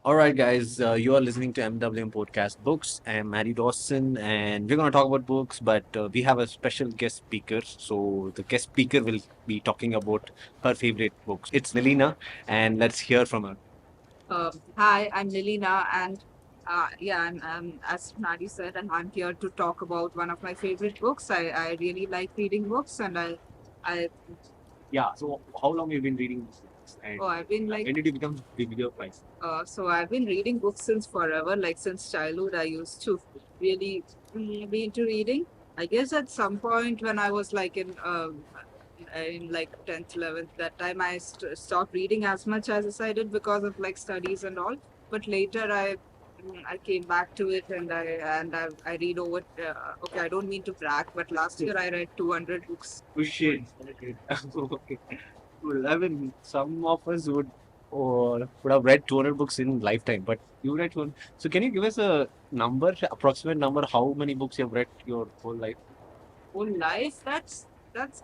All right, guys, you are listening to MWM Podcast Books. I'm MaddiE DawsoN, and we're going to talk about books, but we have a special guest speaker. So, the guest speaker will be talking about her favorite books. It's Nileena, and let's hear from her. Hi, I'm Nileena, and yeah, as MaddiE said, and I'm here to talk about one of my favorite books. I really like reading books, and I Yeah, so how long have you been reading books? And I've been when did you become big your price? so I've been reading books since forever, like since childhood. I used to really be into reading. I guess at some point when I was like in like 10th 11th, that time I stopped reading as much as I did because of like studies and all. But later I came back to it, and I read over. Okay, I don't mean to brag, but last year I read 200 books. Oh, shit. Okay. Well, I mean, some of us would have read 200 books in lifetime, but you read 200. So, can you give us a number, approximate number, how many books you have read your whole life? Whole life, that's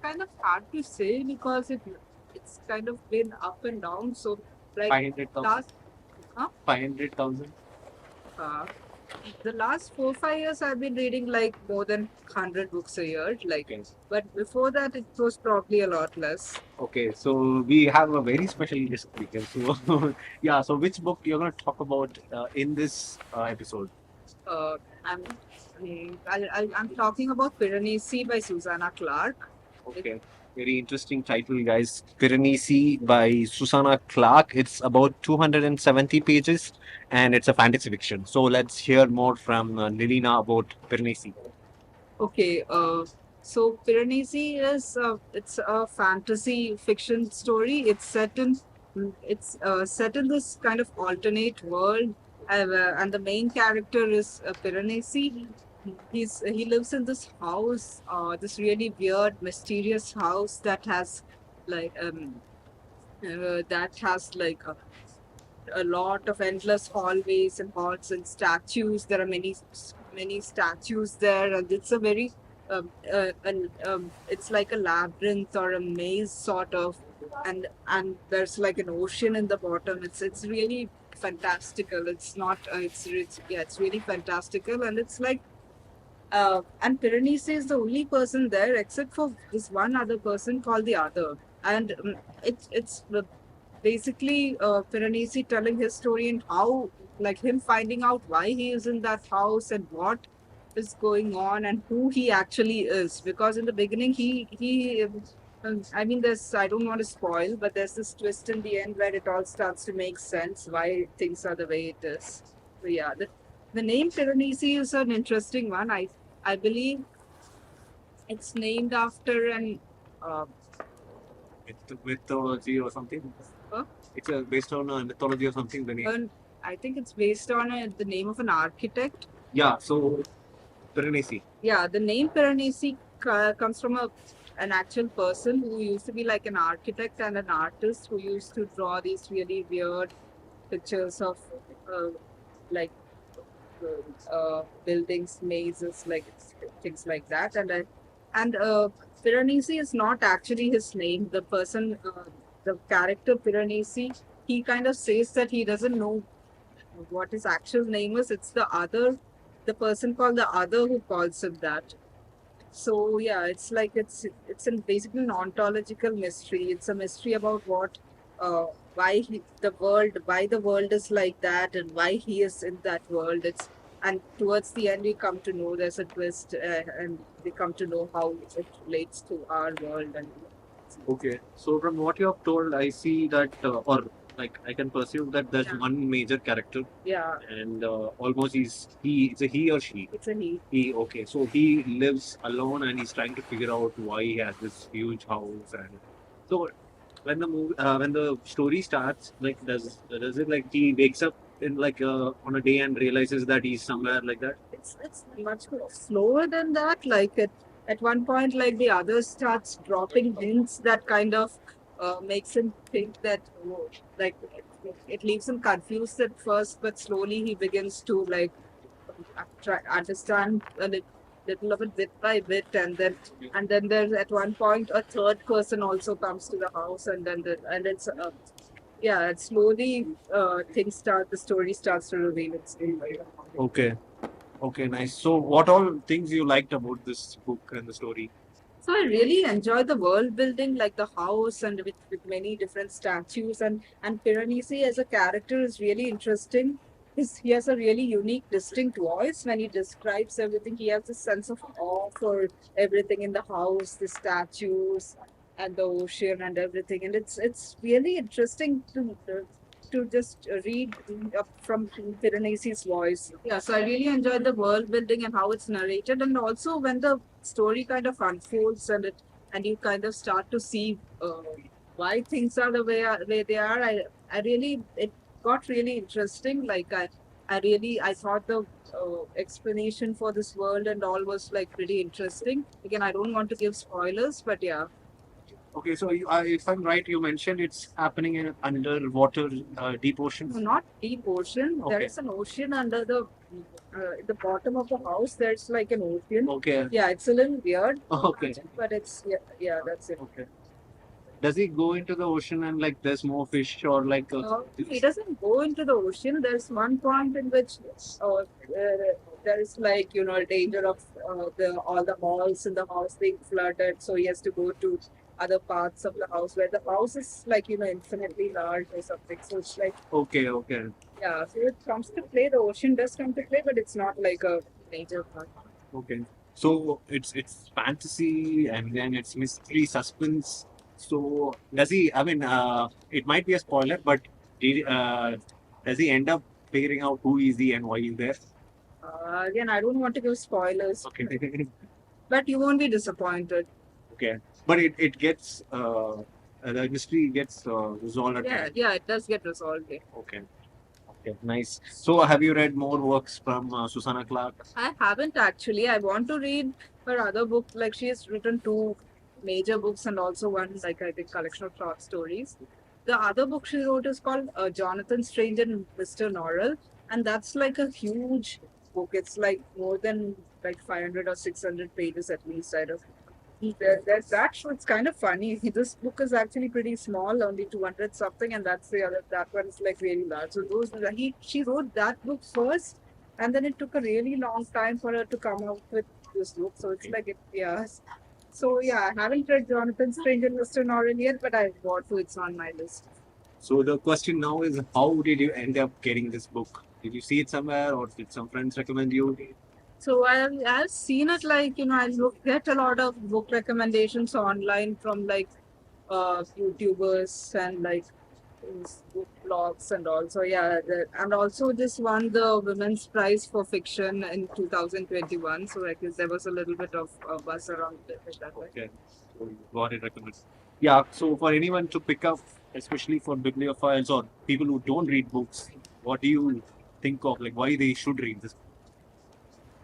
kind of hard to say because it's kind of been up and down. So like 500,000? last huh? 500,000? uh, the last 4 5 years I've been reading like more than 100 books a year, like, Okay. but before that it was probably a lot less. Okay, so we have a very special guest speaker. So, yeah, so which book you're going to talk about in this episode? uh, I'm I'm talking about Piranesi by Susanna Clarke. Okay. Very interesting title, guys. Piranesi by Susanna Clarke. It's about 270 pages and it's a fantasy fiction. So let's hear more from Nileena about Piranesi. Okay, so Piranesi is it's a fantasy fiction story. It's set in this kind of alternate world, and the main character is Piranesi. He lives in this house, this really weird, mysterious house like um that has like a lot of endless hallways and halls and statues. There are many statues there, and it's a very it's like a labyrinth or a maze sort of, and there's like an ocean in the bottom. It's really fantastical. It's not it's yeah, it's really fantastical, and it's like and Piranesi is the only person there except for this one other person called the Other, and it's basically Piranesi telling his story and how, like, him finding out why he is in that house and what is going on and who he actually is. Because in the beginning, I mean, there's I don't want to spoil, but there's this twist in the end where it all starts to make sense why things are the way it is. So yeah, the name Piranesi is an interesting one. I believe it's named after an uh, Mythology or something? uh, It's based on a mythology or something, the name. I think it's based on the name of an architect. Yeah, so Piranesi. Yeah, the name Piranesi comes from an actual person who used to be like an architect and an artist who used to draw these really weird pictures of uh, like buildings, mazes, like things like that. And Piranesi is not actually his name. The character Piranesi, he kind of says that he doesn't know what his actual name is. It's the person called the Other who calls him that. So yeah, it's like basically an ontological mystery. It's a mystery about uh, why the world is like that, and why he is in that world. It's and towards the end we come to know there's a twist, and we come to know how it relates to our world. And Okay. So from what you have told, I see that, or like I can perceive that there's yeah, one major character, yeah, and almost it's a he or she. it's a he. He okay. So he lives alone and he's trying to figure out why he has this huge house. And so when the story starts, like does it like he wakes up in like on a day and realizes that he's somewhere like that? It's much more slower than that. Like at one point, like the other starts dropping hints that kind of makes him think that like it leaves him confused at first, but slowly he begins to like try understand little of it bit by bit, and then there's at one point a third person also comes to the house, and then and it's yeah, it slowly the story starts to reveal itself. Okay. Okay, nice. So, what all things you liked about this book and the story? So I really enjoy the world building, like the house and with many different statues and Piranesi as a character is really interesting. He has a really unique, distinct voice when he describes everything. He has a sense of awe for everything in the house, the statues and the ocean and everything. And it's really interesting to just read up from Piranesi's voice. Yeah, so I really enjoyed the world building and how it's narrated, and also when the story kind of unfolds and you kind of start to see why things are the way they are. I really it got really interesting. I thought the explanation for this world and all was like pretty interesting. Again, I don't want to give spoilers, but yeah. Okay, so if I'm right, you mentioned it's happening in underwater, deep ocean. No, not deep ocean. There Okay. is an ocean under the bottom of the house. There's like an ocean. Okay. Yeah, it's a little weird, Okay. but it's yeah, yeah, that's it. Okay. Does he go into the ocean and like there's more fish or like He doesn't go into the ocean. There's one point in which there is like danger of the all the malls in the house being flooded, so he has to go to other parts of the house where the house is like infinitely large or something. So it's like okay, okay, yeah. So it comes to play. The ocean does come to play, but it's not like a major part. okay. So it's fantasy and then it's mystery, suspense. So does he? I mean, it might be a spoiler, but does he end up figuring out who is he and why he's there? Again, I don't want to give spoilers, Okay. but you won't be disappointed. Okay, but it gets the mystery gets resolved at the Yeah, end. yeah, it does get resolved. Yeah. Okay. Okay, nice. So, have you read more works from Susanna Clarke? I haven't actually. I want to read her other book. Like she has written two major books and also one like I think collection of short stories. The other book she wrote is called Jonathan Strange and Mr. Norrell, and that's like a huge book. It's like more than like 500 or 600 pages at least. I don't. There's that. It's kind of funny. This book is actually pretty small, only 200 something, and that's the other. That one is like really large. So she wrote that book first, and then it took a really long time for her to come out with this book. So it's like yeah. So yeah, I haven't read Jonathan Strange and Mr. Norrell yet, but I want to. It's on my list. So the question now is, how did you end up getting this book? Did you see it somewhere, or did some friends recommend you? So I've seen it like get a lot of book recommendations online from like YouTubers and like book blogs and also yeah and also this won the Women's Prize for Fiction in 2021. So I guess there was a little bit of buzz around it that way. Okay, so you got it recommended. Yeah. So for anyone to pick up, especially for bibliophiles or people who don't read books, what do you think of like why they should read this?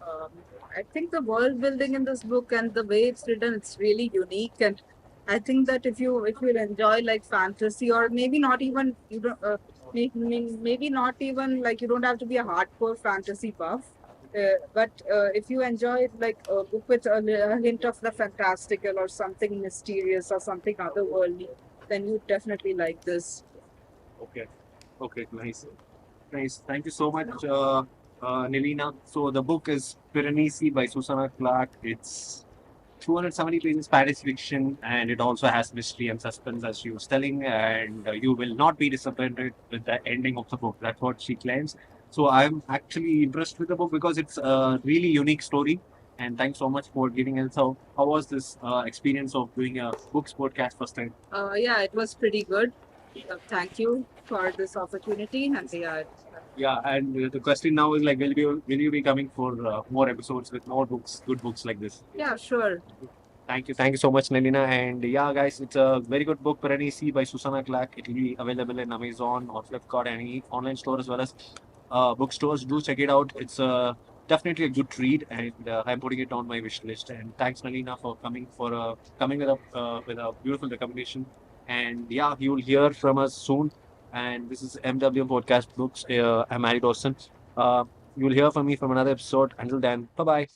um, I think the world building in this book and the way it's written, it's really unique. And I think that if you enjoy like fantasy or maybe not even you don't maybe not even like you don't have to be a hardcore fantasy buff. But if you enjoy like a book with a hint of the fantastical or something mysterious or something otherworldly, then you definitely like this. Okay. Okay. Nice. Nice. Thank you so much, Nileena. So the book is Piranesi by Susanna Clarke. It's 270 pages Paris fiction, and it also has mystery and suspense, as she was telling. And you will not be disappointed with the ending of the book. That's what she claims. So I'm actually impressed with the book because it's a really unique story. And thanks so much for giving us. So, how was this experience of doing a books podcast first time? Yeah, it was pretty good. Thank you for this opportunity, and yeah. Yeah, and the question now is like, will you be coming for more episodes with more books, good books like this? Yeah, sure. Thank you so much, Nileena. And yeah, guys, it's a very good book, Piranesi by Susanna Clarke. It will be available in Amazon or Flipkart, any online store as well as bookstores. Do check it out. It's definitely a good read, and I'm putting it on my wish list. And thanks, Nileena, for coming with a beautiful recommendation. And yeah, you will hear from us soon. And this is MWM Podcast Books. I'm MaddiE DawsoN. Uh, you will hear from me from another episode. Until then, bye bye.